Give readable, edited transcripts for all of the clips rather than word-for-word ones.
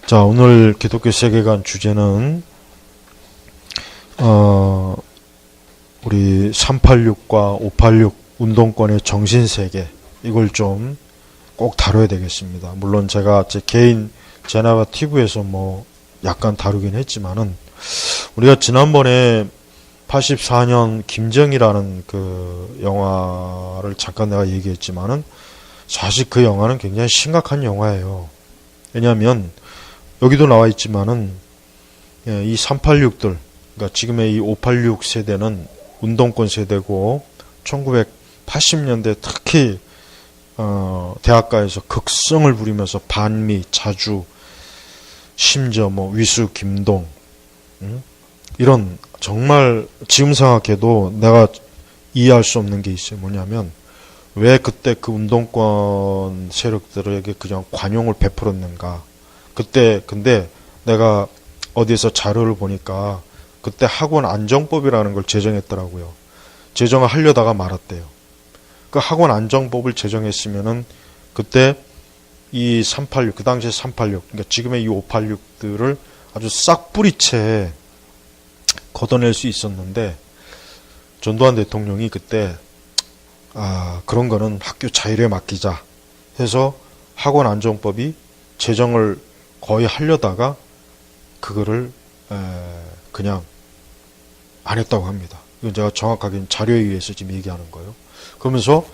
자, 오늘 기독교 세계관 주제는 우리 386과 586 운동권의 정신세계, 이걸 좀 꼭 다뤄야 되겠습니다. 물론 제가 제 개인 제나바 TV에서 약간 다루긴 했지만은, 우리가 지난번에 84년 김정이라는 그 영화를 잠깐 내가 얘기했지만은, 사실 그 영화는 굉장히 심각한 영화예요. 왜냐하면 여기도 나와 있지만은 이 386들, 그러니까 지금의 이 586 세대는 운동권 세대고, 1980년대 특히 대학가에서 극성을 부리면서 반미, 자주, 심지어 위수, 김동, 이런 정말 지금 생각해도 내가 이해할 수 없는 게 있어요. 뭐냐면 왜 그때 그 운동권 세력들에게 그냥 관용을 베풀었는가. 그때 근데 내가 어디에서 자료를 보니까 그때 학원 안정법이라는 걸 제정했더라고요. 제정을 하려다가 말았대요. 그 학원 안정법을 제정했으면은 그때 이 386, 그 당시에 386, 그러니까 지금의 이 586들을 아주 싹 뿌리채 걷어낼 수 있었는데, 전두환 대통령이 그때 그런 거는 학교 자율에 맡기자 해서 학원 안정법이 제정을 거의 하려다가 그거를 그냥 안 했다고 합니다. 이건 제가 정확하게 자료에 의해서 지금 얘기하는 거예요. 그러면서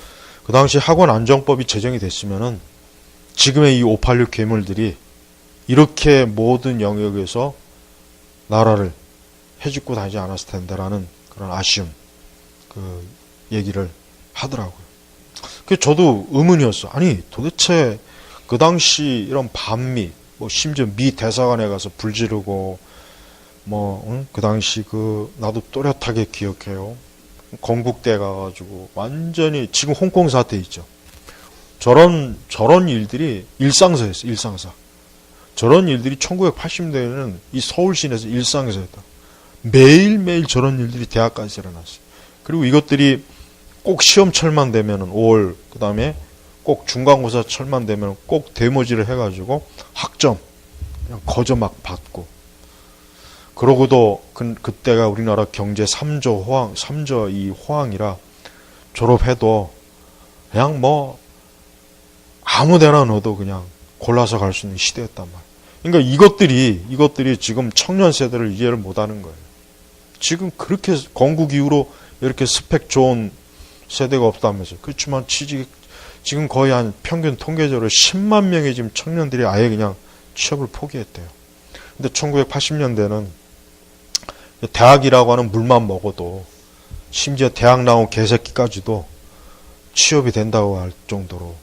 그 당시 학원 안정법이 제정이 됐으면은 지금의 이 586 괴물들이 이렇게 모든 영역에서 나라를 해집고 다니지 않았을 텐데라는 그런 아쉬움, 그 얘기를 하더라고요. 그 저도 의문이었어. 아니 도대체 그 당시 이런 반미, 심지어 미 대사관에 가서 불 지르고 그 당시 나도 또렷하게 기억해요. 건국대 가가지고 완전히 지금 홍콩 사태 있죠. 저런 일들이 일상사였어요. 일상사. 저런 일들이 1980년대에는 이 서울 시내에서 일상사였다. 매일매일 저런 일들이 대학가에서 일어났어요. 그리고 이것들이 꼭 시험철만 되면은 5월, 그 다음에 꼭 중간고사철만 되면 꼭 대모지를 해가지고 학점 그냥 거저 막 받고, 그러고도 그때가 우리나라 경제 3조 이 호황이라 졸업해도 그냥 아무데나 넣어도 그냥 골라서 갈 수 있는 시대였단 말이에요. 그러니까 이것들이 지금 청년 세대를 이해를 못하는 거예요. 지금 그렇게 건국 이후로 이렇게 스펙 좋은 세대가 없다면서요. 그렇지만 지금 거의 한 평균 통계적으로 10만 명의 지금 청년들이 아예 그냥 취업을 포기했대요. 근데 1980년대는 대학이라고 하는 물만 먹어도, 심지어 대학 나온 개새끼까지도 취업이 된다고 할 정도로,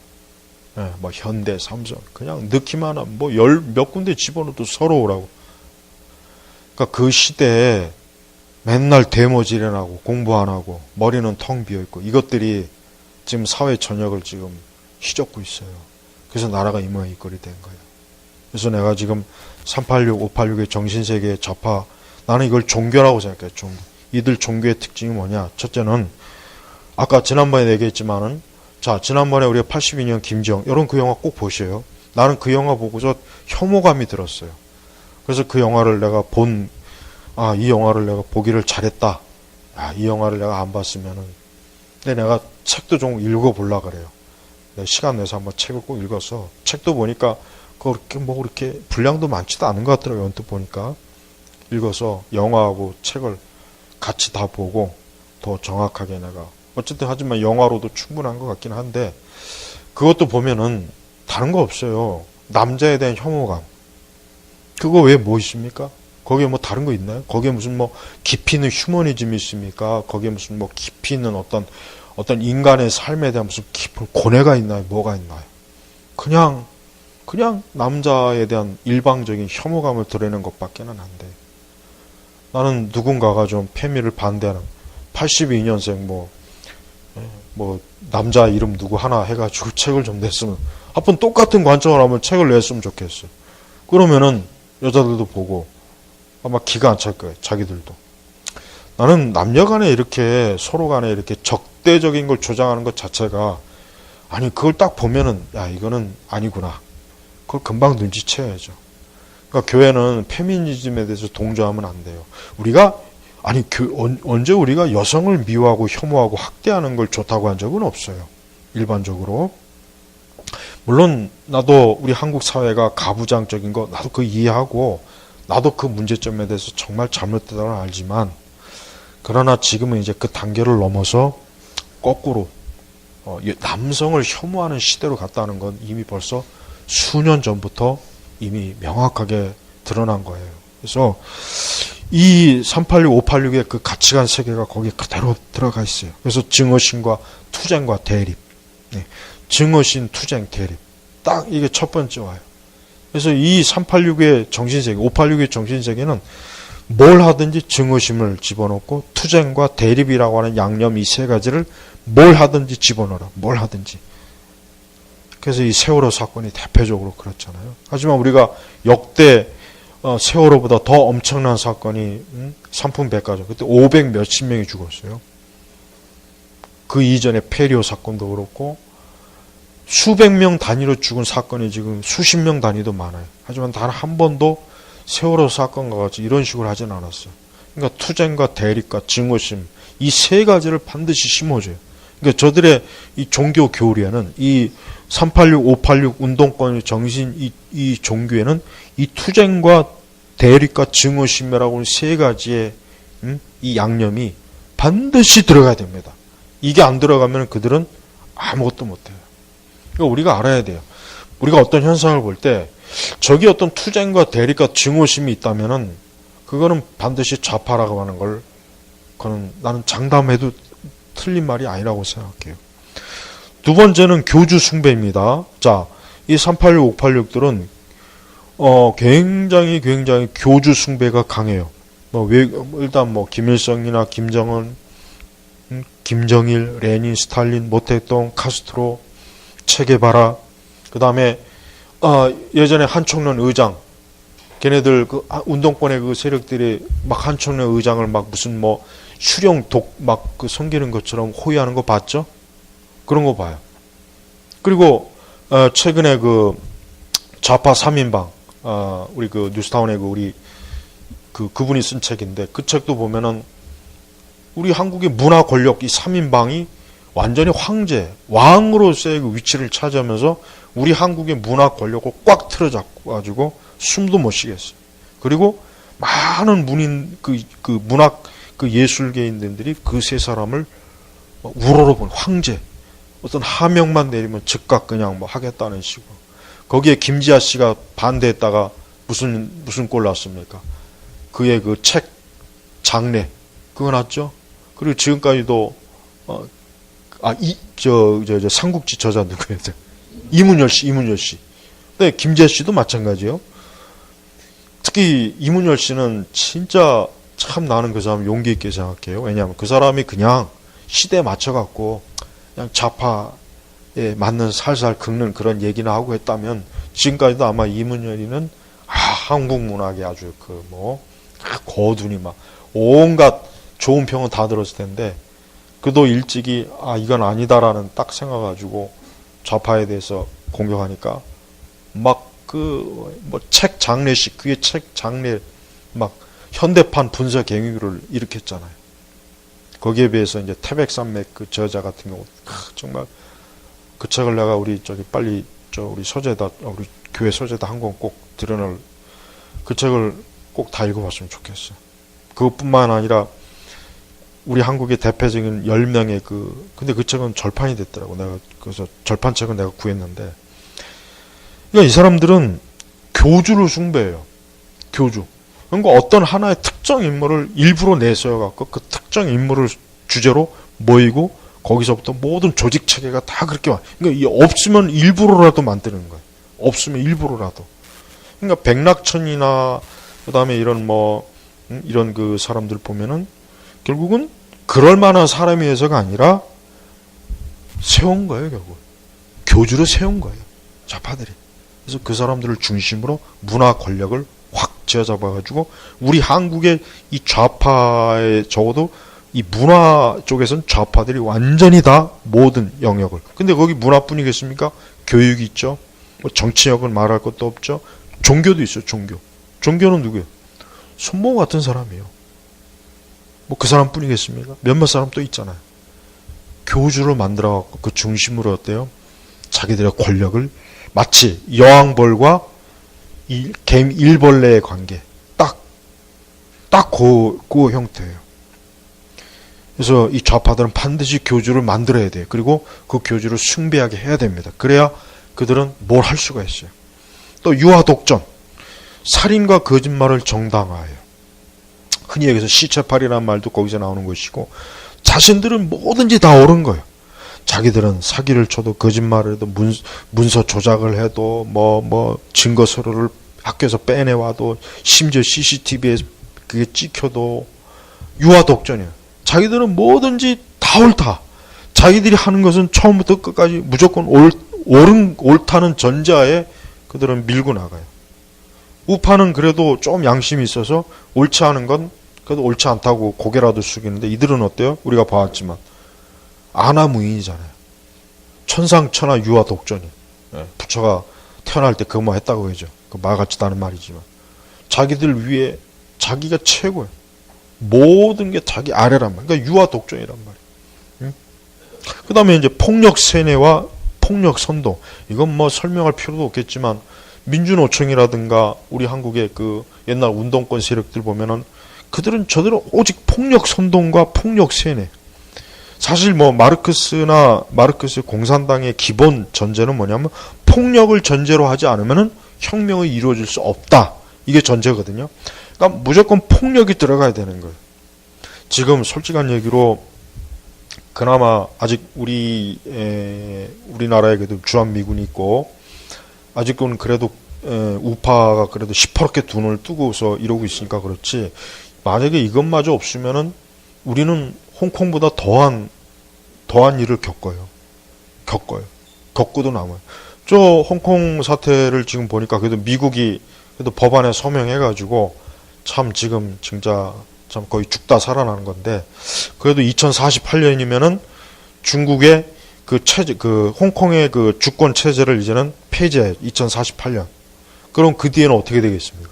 현대, 삼성, 그냥 넣기만 하면 몇 군데 집어넣어도 서러우라고. 그러니까 그 시대에 맨날 대모질해나고 공부 안 하고 머리는 텅 비어있고, 이것들이 지금 사회 전역을 지금 휘젓고 있어요. 그래서 나라가 이 모양 이 꼴이 된 거예요. 그래서 내가 지금 386, 586의 정신세계의 좌파, 나는 이걸 종교라고 생각해요. 종교. 이들 종교의 특징이 뭐냐? 첫째는 아까 지난번에 얘기했지만은, 자, 지난번에 우리가 82년 김정, 여러분 그 영화 꼭 보셔요. 나는 그 영화 보고서 혐오감이 들었어요. 그래서 그 영화를 내가 이 영화를 내가 보기를 잘했다. 이 영화를 내가 안 봤으면은, 근데 내가 책도 좀 읽어보려고 그래요. 내가 시간 내서 한번 책을 꼭 읽어서, 책도 보니까 그렇게 분량도 많지도 않은 것 같더라고요. 언뜻 보니까. 읽어서 영화하고 책을 같이 다 보고 더 정확하게 내가, 어쨌든 하지만 영화로도 충분한 것 같긴 한데, 그것도 보면은 다른 거 없어요. 남자에 대한 혐오감. 그거 왜 있습니까? 거기에 다른 거 있나요? 거기에 무슨 깊이 있는 휴머니즘이 있습니까? 거기에 무슨 깊이 있는 어떤 인간의 삶에 대한 무슨 깊은 고뇌가 있나요? 뭐가 있나요? 그냥 남자에 대한 일방적인 혐오감을 드러내는 것밖에는 안 돼. 나는 누군가가 좀 페미를 반대하는 82년생 남자 이름 누구 하나 해가지고 책을 좀 냈으면, 한번 똑같은 관점을 하면 책을 냈으면 좋겠어. 그러면은 여자들도 보고 아마 기가 안 찰 거예요. 자기들도. 나는 남녀 간에 이렇게 서로 간에 이렇게 적대적인 걸 조장하는 것 자체가, 그걸 딱 보면은 이거는 아니구나. 그걸 금방 눈치채야죠. 그러니까 교회는 페미니즘에 대해서 동조하면 안 돼요. 우리가 아니 언제 우리가 여성을 미워하고 혐오하고 학대하는 걸 좋다고 한 적은 없어요. 일반적으로. 물론 나도 우리 한국 사회가 가부장적인 거 나도 그 이해하고 나도 그 문제점에 대해서 정말 잘못됐다는 알지만, 그러나 지금은 이제 그 단계를 넘어서 거꾸로 남성을 혐오하는 시대로 갔다는 건 이미 벌써 수년 전부터 이미 명확하게 드러난 거예요. 그래서 이 386, 586의 그 가치관 세계가 거기에 그대로 들어가 있어요. 그래서 증오심과 투쟁과 대립. 네. 증오심, 투쟁, 대립. 딱 이게 첫 번째 와요. 그래서 이 386의 정신세계, 586의 정신세계는 뭘 하든지 증오심을 집어넣고 투쟁과 대립이라고 하는 양념 이 세 가지를 뭘 하든지 집어넣어라. 뭘 하든지. 그래서 이 세월호 사건이 대표적으로 그렇잖아요. 하지만 우리가 역대 세월호보다 더 엄청난 사건이 삼풍백과죠. 그때 500 몇십 명이 죽었어요. 그 이전에 페리오 사건도 그렇고 수백 명 단위로 죽은 사건이 지금 수십 명 단위도 많아요. 하지만 단 한 번도 세월호 사건과 같이 이런 식으로 하진 않았어요. 그러니까 투쟁과 대립과 증오심 이 세 가지를 반드시 심어줘요. 그러니까 저들의 이 종교 교리에는 이 386, 586 운동권의 정신 이 종교에는 이 투쟁과 대립과 증오심이라고 하는 세 가지의 이 양념이 반드시 들어가야 됩니다. 이게 안 들어가면 그들은 아무것도 못해요. 그러니까 우리가 알아야 돼요. 우리가 어떤 현상을 볼 때 저기 어떤 투쟁과 대립과 증오심이 있다면은 그거는 반드시 좌파라고 하는 걸 그거는 나는 장담해도 틀린 말이 아니라고 생각해요. 두 번째는 교주 숭배입니다. 자, 이 386, 586들은 굉장히 교주 숭배가 강해요. 일단 김일성이나 김정은, 김정일, 레닌, 스탈린, 모택동, 카스트로, 체게바라, 그 다음에 예전에 한총련 의장, 걔네들 그 운동권의 그 세력들이 막 한총련 의장을 막 무슨 수령 독 막 그 섬기는 것처럼 호위하는 거 봤죠? 그런 거 봐요. 그리고 최근에 그 좌파 3인방 우리 그 뉴스타운의 그분이 쓴 책인데 그 책도 보면은 우리 한국의 문화 권력 이 3인방이 완전히 황제, 왕으로서의 그 위치를 차지하면서 우리 한국의 문화 권력을 꽉 틀어잡고 가지고 숨도 못 쉬겠어요. 그리고 많은 문인 그 문학 그 예술계인들이 그 세 사람을 우러러본 황제, 어떤 하명만 내리면 즉각 그냥 하겠다는 식으로. 거기에 김지아 씨가 반대했다가 무슨 꼴 났습니까? 그의 그 책 장례 그거 났죠. 그리고 지금까지도 삼국지 저자 누구예요? 이문열 씨. 네, 김지아 씨도 마찬가지예요. 특히 이문열 씨는 진짜 참 나는 그 사람 용기 있게 생각해요. 왜냐하면 그 사람이 그냥 시대에 맞춰갖고 그냥 좌파에 맞는 살살 긁는 그런 얘기나 하고 했다면 지금까지도 아마 이문열이는 한국 문학에 아주 거둔이 막 온갖 좋은 평은 다 들었을 텐데 그도 일찍이 이건 아니다라는 딱 생각 가지고 좌파에 대해서 공격하니까 책 장례식 그게 책 장례 막 현대판 분석 갱유를 일으켰잖아요. 거기에 비해서 이제 태백산맥 그 저자 같은 경우 정말 그 책을 내가 우리 우리 서재다 우리 교회 서재다 한 권 꼭 들여놓을 그 책을 꼭 다 읽어봤으면 좋겠어요. 그것뿐만 아니라 우리 한국의 대표적인 10명의 근데 그 책은 절판이 됐더라고. 내가 그래서 절판책은 내가 구했는데. 그러니까 이 사람들은 교주를 숭배해요. 교주. 그러니까 어떤 하나의 특정 인물을 일부러 내세워갖고 그 특정 인물을 주제로 모이고 거기서부터 모든 조직 체계가 다 그렇게 와. 그러니까 없으면 일부러라도 만드는 거예요. 없으면 일부러라도. 그러니까 백낙천이나 그다음에 이런 이런 그 사람들 보면은 결국은 그럴 만한 사람이어서가 아니라 세운 거예요, 결국. 교주로 세운 거예요. 좌파들이. 그래서 그 사람들을 중심으로 문화 권력을 확 쥐어잡아가지고 우리 한국의 이 좌파에 적어도 이 문화 쪽에서는 좌파들이 완전히 다 모든 영역을. 근데 거기 문화뿐이겠습니까? 교육이 있죠. 정치력은 말할 것도 없죠. 종교도 있어요, 종교. 종교는 누구예요? 손모음 같은 사람이에요. 뭐 그 사람뿐이겠습니까? 몇몇 사람 또 있잖아요. 교주를 만들어갖고 그 중심으로 어때요? 자기들의 권력을 마치 여왕벌과 이 개미 일벌레의 관계 딱 그 형태예요. 그래서 이 좌파들은 반드시 교주를 만들어야 돼요. 그리고 그 교주를 숭배하게 해야 됩니다. 그래야 그들은 뭘 할 수가 있어요. 또 유아독전, 살인과 거짓말을 정당화해요. 흔히 얘기해서 시체팔이라는 말도 거기서 나오는 것이고, 자신들은 뭐든지 다 옳은 거예요. 자기들은 사기를 쳐도 거짓말을 해도 문서 조작을 해도 증거 서류를 학교에서 빼내와도 심지어 CCTV에 그게 찍혀도 유아독전이에요. 자기들은 뭐든지 다 옳다. 자기들이 하는 것은 처음부터 끝까지 무조건 옳다는 전제하에 그들은 밀고 나가요. 우파는 그래도 좀 양심이 있어서 옳지 않은 건 그래도 옳지 않다고 고개라도 숙이는데, 이들은 어때요? 우리가 봐왔지만 아나무인이잖아요. 천상천하 유아독전이. 부처가 태어날 때 그것만 했다고 하죠. 그 말 같지도 않은 말이지만 자기들 위에 자기가 최고예요. 모든 게 자기 아래란 말이에요. 그러니까 유아독전이란 말이에요. 그 다음에 이제 폭력 세뇌와 폭력 선동. 이건 뭐 설명할 필요도 없겠지만 민주노총이라든가 우리 한국의 그 옛날 운동권 세력들 보면은 그들은 저들은 오직 폭력 선동과 폭력 세뇌. 사실 뭐 마르크스 공산당의 기본 전제는 뭐냐면 폭력을 전제로 하지 않으면은 혁명이 이루어질 수 없다. 이게 전제거든요. 그러니까 무조건 폭력이 들어가야 되는 거예요. 지금 솔직한 얘기로 그나마 아직 우리나라에 그래도 주한미군이 있고 아직은 그래도 우파가 그래도 시퍼렇게 눈을 뜨고서 이러고 있으니까 그렇지, 만약에 이것마저 없으면은 우리는 홍콩보다 더한 일을 겪어요. 겪고도 남아요. 저 홍콩 사태를 지금 보니까 그래도 미국이 그래도 법안에 서명해가지고 참 지금 진짜 참 거의 죽다 살아나는 건데, 그래도 2048년이면은 중국의 그 홍콩의 그 주권 체제를 이제는 폐지해요. 2048년. 그럼 그 뒤에는 어떻게 되겠습니까?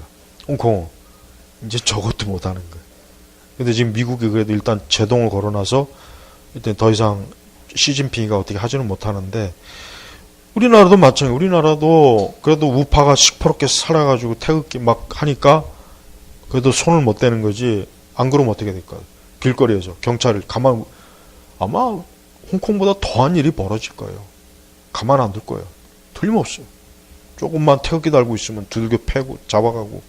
홍콩은 이제 저것도 못하는 거예요. 근데 지금 미국이 그래도 일단 제동을 걸어놔서 일단 더 이상 시진핑이가 어떻게 하지는 못하는데, 우리나라도 마찬가지. 우리나라도 그래도 우파가 시퍼렇게 살아가지고 태극기 막 하니까 그래도 손을 못 대는 거지. 안 그러면 어떻게 될까요? 길거리에서 경찰을 아마 홍콩보다 더한 일이 벌어질 거예요. 가만 안 둘 거예요. 틀림없어요. 조금만 태극기 달고 있으면 두들겨 패고 잡아가고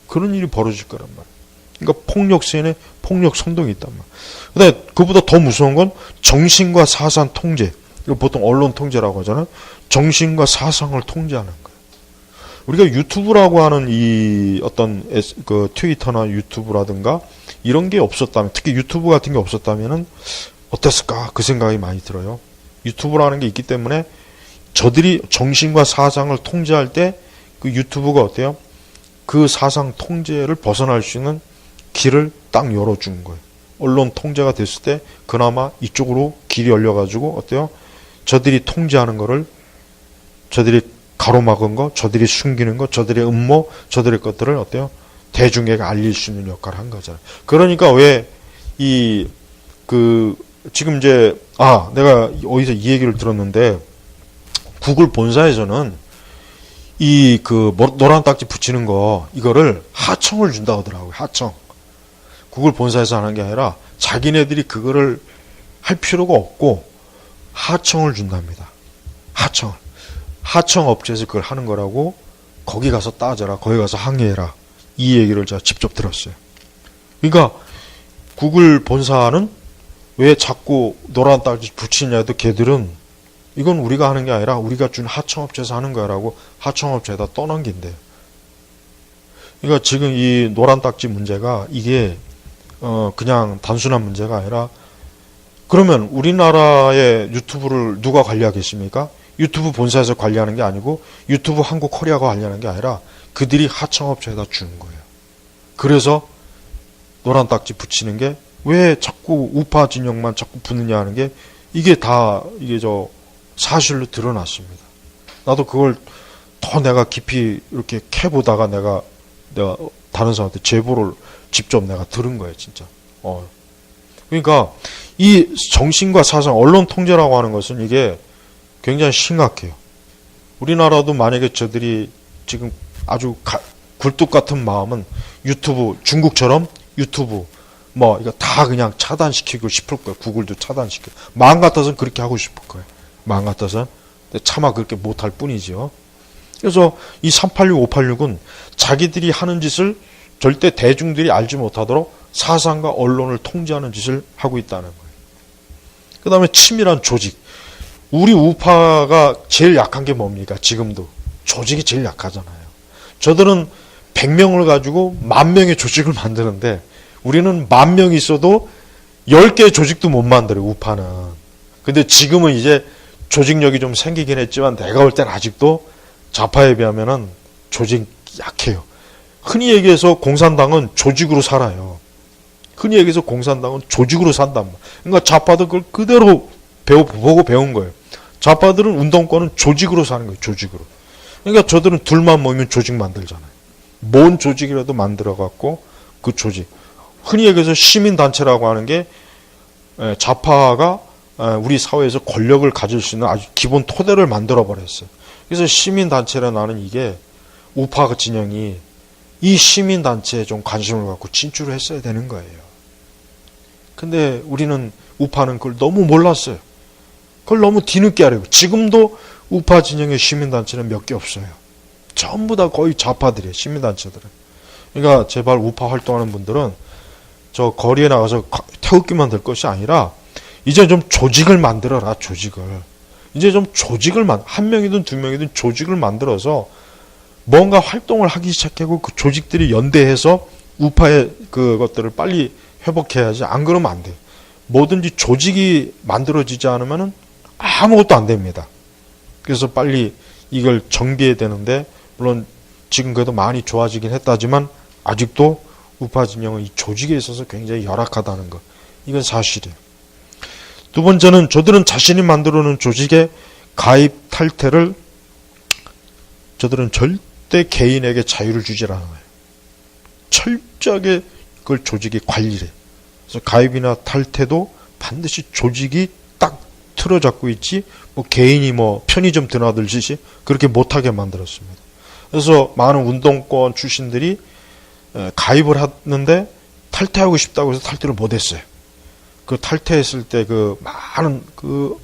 그런 일이 벌어질 거란 말이에요. 그러니까 폭력 세뇌, 폭력 선동이 있단 말이에요. 근데 그보다 더 무서운 건 정신과 사상 통제. 이거 보통 언론 통제라고 하잖아요. 정신과 사상을 통제하는 거예요. 우리가 유튜브라고 하는 이 어떤 그 트위터나 유튜브라든가 이런 게 없었다면, 특히 유튜브 같은 게 없었다면은 어땠을까? 그 생각이 많이 들어요. 유튜브라는 게 있기 때문에 저들이 정신과 사상을 통제할 때 그 유튜브가 어때요? 그 사상 통제를 벗어날 수 있는 길을 딱 열어준 거예요. 언론 통제가 됐을 때 그나마 이쪽으로 길이 열려가지고 어때요? 저들이 통제하는 거를, 저들이 가로막은 거, 저들이 숨기는 거, 저들의 음모, 저들의 것들을 어때요? 대중에게 알릴 수 있는 역할을 한 거잖아요. 그러니까 왜 지금 이제 내가 어디서 이 얘기를 들었는데, 구글 본사에서는 노란 딱지 붙이는 거 이거를 하청을 준다고 하더라고요. 하청. 구글 본사에서 하는 게 아니라 자기네들이 그거를 할 필요가 없고 하청을 준답니다. 하청 업체에서 그걸 하는 거라고, 거기 가서 따져라, 거기 가서 항의해라, 이 얘기를 제가 직접 들었어요. 그러니까 구글 본사는 왜 자꾸 노란 딱지 붙이냐 해도 걔들은 이건 우리가 하는 게 아니라 우리가 준 하청업체에서 하는 거야라고 하청업체에다 떠넘긴대요. 그러니까 지금 이 노란 딱지 문제가 이게 그냥 단순한 문제가 아니라, 그러면 우리나라의 유튜브를 누가 관리하겠습니까? 유튜브 본사에서 관리하는 게 아니고 유튜브 한국 코리아가 관리하는 게 아니라 그들이 하청업체에다 주는 거예요. 그래서 노란 딱지 붙이는 게 왜 자꾸 우파 진영만 자꾸 붙느냐 하는 게, 이게 사실로 드러났습니다. 나도 그걸 더 내가 깊이 이렇게 캐보다가 내가 내가 다른 사람한테 제보를 직접 내가 들은 거예요, 진짜. 그러니까 이 정신과 사상, 언론 통제라고 하는 것은 이게 굉장히 심각해요. 우리나라도 만약에 저들이 지금 아주 굴뚝 같은 마음은 유튜브, 중국처럼 유튜브 뭐 이거 다 그냥 차단시키고 싶을 거예요. 구글도 차단시키고. 마음 같아서는 그렇게 하고 싶을 거예요. 마음 같아서는. 근데 차마 그렇게 못할 뿐이죠. 그래서 이 386, 586은 자기들이 하는 짓을 절대 대중들이 알지 못하도록 사상과 언론을 통제하는 짓을 하고 있다는 거예요. 그 다음에 치밀한 조직. 우리 우파가 제일 약한 게 뭡니까? 지금도. 조직이 제일 약하잖아요. 저들은 100명을 가지고 10,000명의 조직을 만드는데 우리는 10,000명이 있어도 10개의 조직도 못 만들어요, 우파는. 근데 지금은 이제 조직력이 좀 생기긴 했지만 내가 볼 땐 아직도 좌파에 비하면은 조직 약해요. 흔히 얘기해서 공산당은 조직으로 살아요. 흔히 얘기해서 공산당은 조직으로 산단 말이에요. 그러니까 좌파도 그걸 그대로 보고 배운 거예요. 좌파들은 운동권은 조직으로 사는 거예요, 조직으로. 그러니까 저들은 둘만 모이면 조직 만들잖아요. 뭔 조직이라도 만들어갖고 그 조직. 흔히 얘기해서 시민단체라고 하는 게 좌파가 우리 사회에서 권력을 가질 수 있는 아주 기본 토대를 만들어버렸어요. 그래서 시민단체라는 나는 이게 우파 진영이 이 시민단체에 좀 관심을 갖고 진출을 했어야 되는 거예요. 근데 우리는 우파는 그걸 너무 몰랐어요. 그걸 너무 뒤늦게 하려고. 지금도 우파 진영의 시민단체는 몇 개 없어요. 전부 다 거의 좌파들이에요. 시민단체들은. 그러니까 제발 우파 활동하는 분들은 저 거리에 나가서 태극기만 들 것이 아니라 이제 좀 조직을 만들어라. 조직을. 이제 좀 조직을 한 명이든 두 명이든 조직을 만들어서 뭔가 활동을 하기 시작하고 그 조직들이 연대해서 우파의 그것들을 빨리 회복해야지. 안 그러면 안 돼요. 뭐든지 조직이 만들어지지 않으면 아무것도 안 됩니다. 그래서 빨리 이걸 정비해야 되는데 물론 지금 그래도 많이 좋아지긴 했다지만 아직도 우파 진영은 이 조직에 있어서 굉장히 열악하다는 것. 이건 사실이에요. 두 번째는 저들은 자신이 만들어놓은 조직의 가입 탈퇴를 저들은 절대 개인에게 자유를 주질 않아요. 철저하게 그걸 조직이 관리를 해요. 그래서 가입이나 탈퇴도 반드시 조직이 딱 틀어잡고 있지 뭐 개인이 뭐 편의점 드나들듯이 그렇게 못하게 만들었습니다. 그래서 많은 운동권 출신들이 가입을 했는데 탈퇴하고 싶다고 해서 탈퇴를 못했어요. 그 탈퇴했을 때 그 많은 그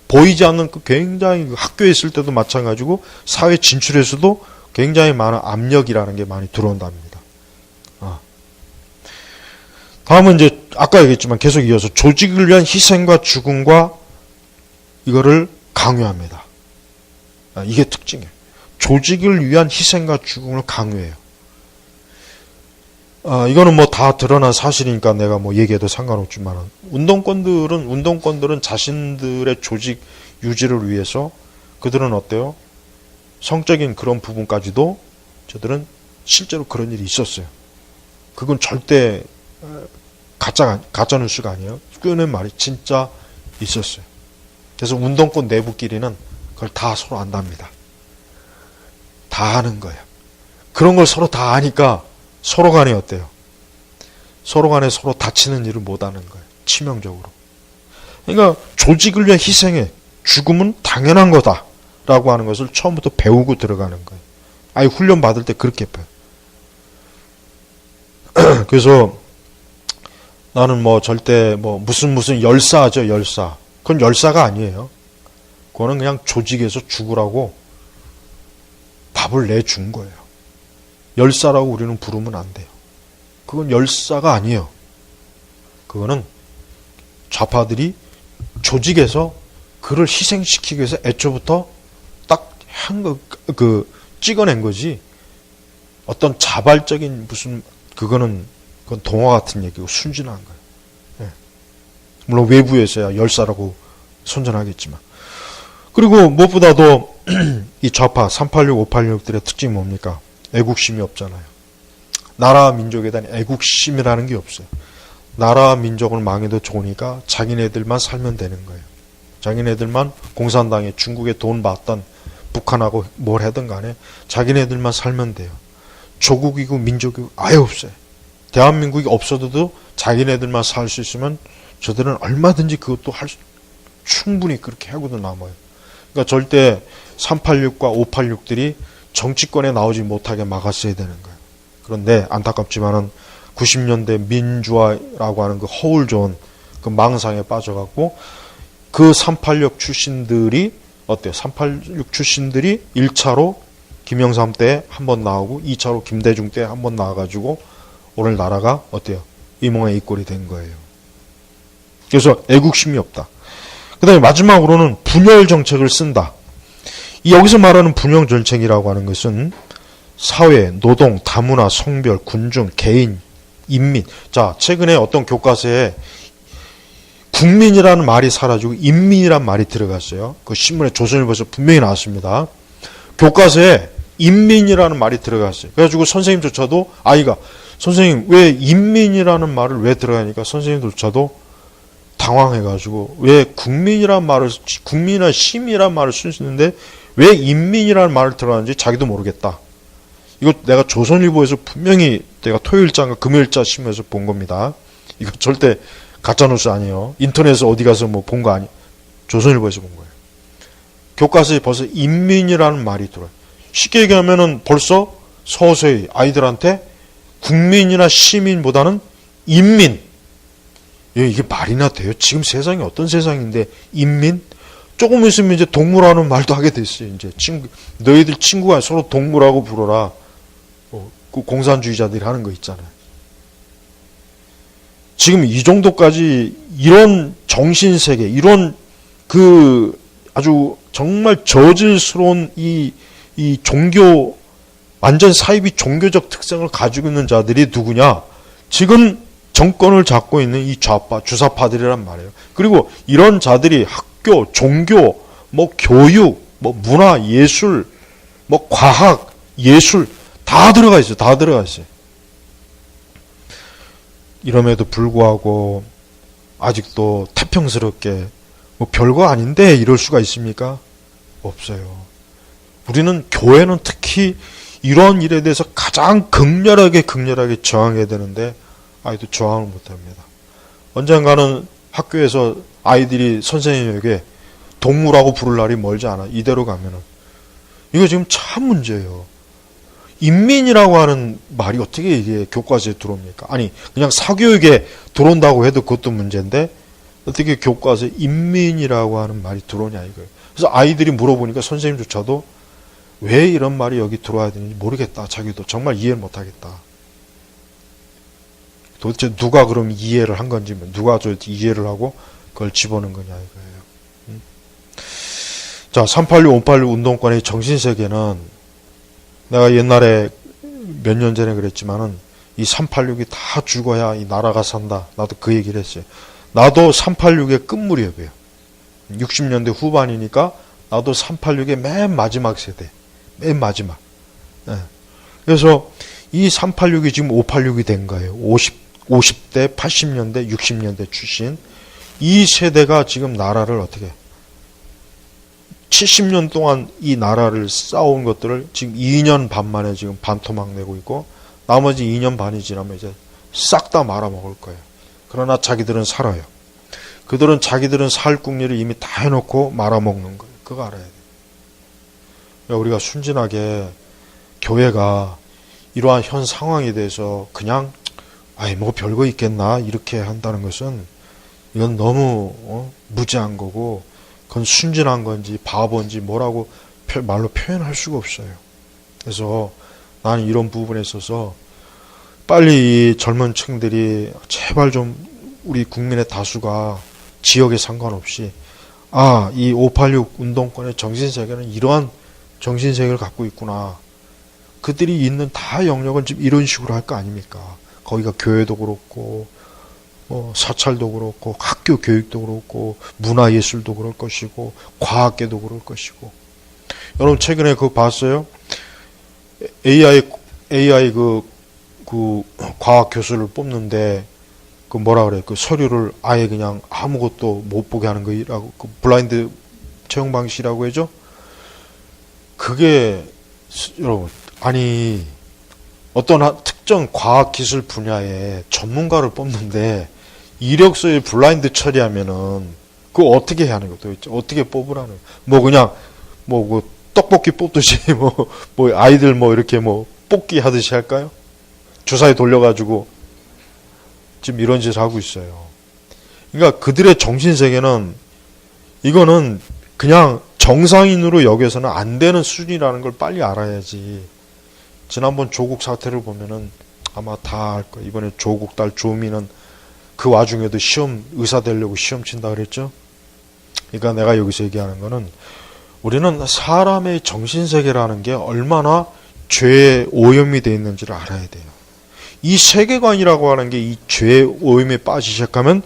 보이지 않는 그 굉장히 학교에 있을 때도 마찬가지고 사회 진출에서도 굉장히 많은 압력이라는 게 많이 들어온답니다. 다음은 이제 아까 얘기했지만 계속 이어서 조직을 위한 희생과 죽음과 이거를 강요합니다. 이게 특징이에요. 조직을 위한 희생과 죽음을 강요해요. 이거는 뭐 다 드러난 사실이니까 내가 뭐 얘기해도 상관없지만 운동권들은 자신들의 조직 유지를 위해서 그들은 어때요? 성적인 그런 부분까지도 저들은 실제로 그런 일이 있었어요. 그건 절대 가짜 뉴스가 아니에요. 끄는 말이 진짜 있었어요. 그래서 운동권 내부끼리는 그걸 다 서로 안답니다. 다 아는 거예요. 그런 걸 서로 다 아니까 서로 간에 어때요? 서로 간에 서로 다치는 일을 못 하는 거예요. 치명적으로. 그러니까 조직을 위한 희생에 죽음은 당연한 거다라고 하는 것을 처음부터 배우고 들어가는 거예요. 아예 훈련 받을 때 그렇게 배워요. 그래서 나는 뭐 절대 뭐 무슨 열사죠, 열사. 그건 열사가 아니에요. 그거는 그냥 조직에서 죽으라고 밥을 내준 거예요. 열사라고 우리는 부르면 안 돼요. 그건 열사가 아니에요. 그거는 좌파들이 조직에서 그를 희생시키기 위해서 애초부터 딱 찍어낸 거지. 어떤 자발적인 그건 동화 같은 얘기고 순진한 거예요. 네. 물론 외부에서야 열사라고 선전하겠지만. 그리고 무엇보다도 이 좌파 386, 586들의 특징이 뭡니까? 애국심이 없잖아요. 나라와 민족에 대한 애국심이라는 게 없어요. 나라와 민족을 망해도 좋으니까 자기네들만 살면 되는 거예요. 자기네들만 공산당에 중국에 돈 받던 북한하고 뭘 하든 간에 자기네들만 살면 돼요. 조국이고 민족이고 아예 없어요. 대한민국이 없어도 자기네들만 살 수 있으면 저들은 얼마든지 그것도 충분히 그렇게 하고도 남아요. 그러니까 절대 386과 586들이 정치권에 나오지 못하게 막았어야 되는 거예요. 그런데 안타깝지만은 90년대 민주화라고 하는 그 허울 좋은 그 망상에 빠져갖고 그 386 출신들이 어때요? 386 출신들이 1차로 김영삼 때 한 번 나오고 2차로 김대중 때 한 번 나와가지고 오늘 나라가 어때요? 이 모양의 이 꼴이 된 거예요. 그래서 애국심이 없다. 그 다음에 마지막으로는 분열 정책을 쓴다. 여기서 말하는 분열 정책이라고 하는 것은 사회, 노동, 다문화, 성별, 군중, 개인, 인민. 자, 최근에 어떤 교과서에 국민이라는 말이 사라지고 인민이라는 말이 들어갔어요. 그 신문에 조선일보에서 분명히 나왔습니다. 교과서에 인민이라는 말이 들어갔어요. 그래가지고 선생님조차도 아이가 선생님 왜 인민이라는 말을 왜 들어가니까 선생님조차도 당황해가지고 왜 국민이란 말을 국민이나 시민이란 말을 쓸 수 있는데 왜 인민이라는 말을 들어가는지 자기도 모르겠다. 이거 내가 조선일보에서 분명히 내가 토요일자인가 금요일자 신문에서 본 겁니다. 이거 절대 가짜뉴스 아니에요. 인터넷에 어디 가서 뭐 본 거 아니에요. 조선일보에서 본 거예요. 교과서에 벌써 인민이라는 말이 들어요. 쉽게 얘기하면은 벌써 서서히 아이들한테 국민이나 시민보다는 인민. 이게 말이나 돼요? 지금 세상이 어떤 세상인데 인민? 조금 있으면 이제 동물하는 말도 하게 됐어요. 이제 너희들 친구가 서로 동물하고 부르라. 그 공산주의자들이 하는 거 있잖아요. 지금 이 정도까지 이런 정신세계, 이런 그 아주 정말 저질스러운 이 종교, 완전 사이비 종교적 특성을 가지고 있는 자들이 누구냐? 지금 정권을 잡고 있는 이 좌파, 주사파들이란 말이에요. 그리고 이런 자들이 학교, 종교, 뭐 교육, 뭐 문화, 예술, 뭐 과학, 예술 다 들어가 있어요. 다 들어가 있어요. 이럼에도 불구하고 아직도 태평스럽게 뭐 별거 아닌데 이럴 수가 있습니까? 없어요. 우리는 교회는 특히 이런 일에 대해서 가장 극렬하게 저항해야 되는데 아이도 저항을 못합니다. 언젠가는 학교에서 아이들이 선생님에게 동물하고 부를 날이 멀지 않아. 이대로 가면은. 이거 지금 참 문제예요. 인민이라고 하는 말이 어떻게 이게 교과서에 들어옵니까? 아니 그냥 사교육에 들어온다고 해도 그것도 문제인데 어떻게 교과서에 인민이라고 하는 말이 들어오냐 이거예요. 그래서 아이들이 물어보니까 선생님조차도 왜 이런 말이 여기 들어와야 되는지 모르겠다. 자기도 정말 이해를 못하겠다. 도대체 누가 그럼 이해를 한 건지 누가 저 이해를 하고 그걸 집어넣은 거냐 이거예요. 자, 386, 586 운동권의 정신세계는 내가 옛날에 몇 년 전에 그랬지만은 이 386이 다 죽어야 이 나라가 산다. 나도 그 얘기를 했어요. 나도 386의 끝무렵이에요. 60년대 후반이니까 나도 386의 맨 마지막 세대. 맨 마지막. 네. 그래서 이 386이 지금 586이 된 거예요. 50대, 80년대, 60년대 출신. 이 세대가 지금 나라를 어떻게 70년 동안 이 나라를 쌓아온 것들을 지금 2년 반 만에 지금 반토막 내고 있고 나머지 2년 반이 지나면 이제 싹 다 말아먹을 거예요. 그러나 자기들은 살아요. 그들은 자기들은 살 궁리를 이미 다 해놓고 말아먹는 거예요. 그거 알아야 돼요. 우리가 순진하게 교회가 이러한 현 상황에 대해서 그냥 아이 뭐 별거 있겠나 이렇게 한다는 것은 이건 너무 무지한 거고 그건 순진한 건지 바본지 뭐라고 말로 표현할 수가 없어요. 그래서 나는 이런 부분에 있어서 빨리 이 젊은 층들이 제발 좀 우리 국민의 다수가 지역에 상관없이 이 586 운동권의 정신세계는 이러한 정신세계를 갖고 있구나. 그들이 있는 다 영역은 지금 이런 식으로 할 거 아닙니까? 거기가 교회도 그렇고 사찰도 그렇고 학교 교육도 그렇고 문화예술도 그럴 것이고 과학계도 그럴 것이고. 여러분 최근에 그거 봤어요? AI 그 과학 교수를 뽑는데 그 뭐라 그래? 그 서류를 아예 그냥 아무것도 못 보게 하는 거라고 그 블라인드 채용 방식이라고 해죠? 그게 여러분 아니 어떤 특정 과학기술 분야에 전문가를 뽑는데 이력서에 블라인드 처리하면은 그거 어떻게 해야 하는 것도 있죠. 어떻게 뽑으라는. 뭐 그냥 뭐 그 떡볶이 뽑듯이 뭐 아이들 뭐 이렇게 뭐 뽑기 하듯이 할까요? 주사위 돌려가지고 지금 이런 짓을 하고 있어요. 그러니까 그들의 정신세계는 이거는 그냥 정상인으로 여겨서는 안 되는 수준이라는 걸 빨리 알아야지. 지난번 조국 사태를 보면은 아마 다 알 거예요. 이번에 조국 딸 조미는 그 와중에도 의사 되려고 시험 친다 그랬죠? 그러니까 내가 여기서 얘기하는 거는 우리는 사람의 정신세계라는 게 얼마나 죄에 오염이 되어 있는지를 알아야 돼요. 이 세계관이라고 하는 게 이 죄의 오염에 빠지기 시작하면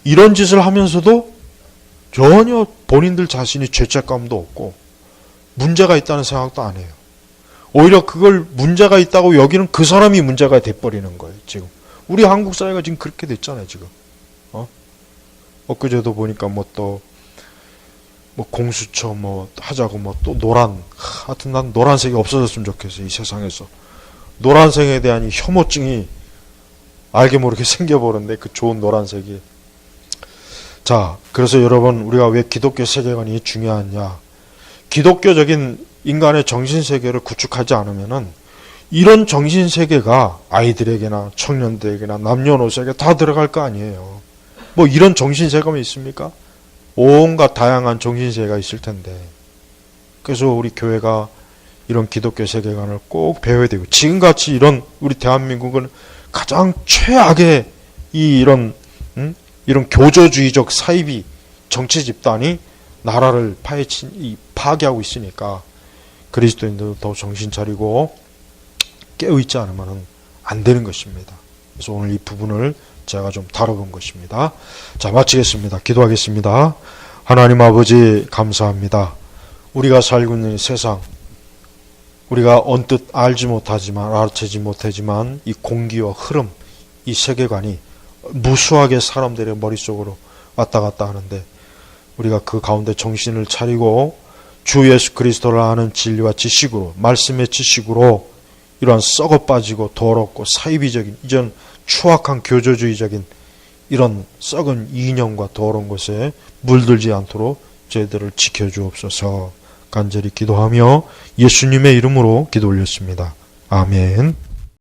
이런 짓을 하면서도 전혀 본인들 자신이 죄책감도 없고 문제가 있다는 생각도 안 해요. 오히려 그걸 문제가 있다고 여기는 그 사람이 문제가 돼버리는 거예요. 지금 우리 한국 사회가 지금 그렇게 됐잖아요. 지금 엊그제도 보니까 뭐 공수처 뭐 하자고 뭐 또 하여튼 난 노란색이 없어졌으면 좋겠어요. 이 세상에서 노란색에 대한 이 혐오증이 알게 모르게 생겨버렸는데 그 좋은 노란색이. 자, 그래서 여러분 우리가 왜 기독교 세계관이 중요하냐. 기독교적인 인간의 정신세계를 구축하지 않으면은 이런 정신세계가 아이들에게나 청년들에게나 남녀노소에게 다 들어갈 거 아니에요. 뭐 이런 정신세계가 있습니까? 온갖 다양한 정신세계가 있을 텐데. 그래서 우리 교회가 이런 기독교 세계관을 꼭 배워야 되고, 지금같이 이런 우리 대한민국은 가장 최악의 이런 교조주의적 사이비 정치 집단이 나라를 파괴하고 있으니까 그리스도인들도 더 정신 차리고 깨어있지 않으면 안 되는 것입니다. 그래서 오늘 이 부분을 제가 좀 다뤄본 것입니다. 자, 마치겠습니다. 기도하겠습니다. 하나님 아버지 감사합니다. 우리가 살고 있는 세상, 우리가 언뜻 알지 못하지만 알아채지 못하지만 이 공기와 흐름, 이 세계관이 무수하게 사람들의 머릿속으로 왔다 갔다 하는데 우리가 그 가운데 정신을 차리고 주 예수 그리스도를 아는 진리와 지식으로, 말씀의 지식으로 이러한 썩어 빠지고 더럽고 사이비적인 이전 추악한 교조주의적인 이런 썩은 이념과 더러운 것에 물들지 않도록 저희들을 지켜주옵소서. 간절히 기도하며 예수님의 이름으로 기도 올렸습니다. 아멘.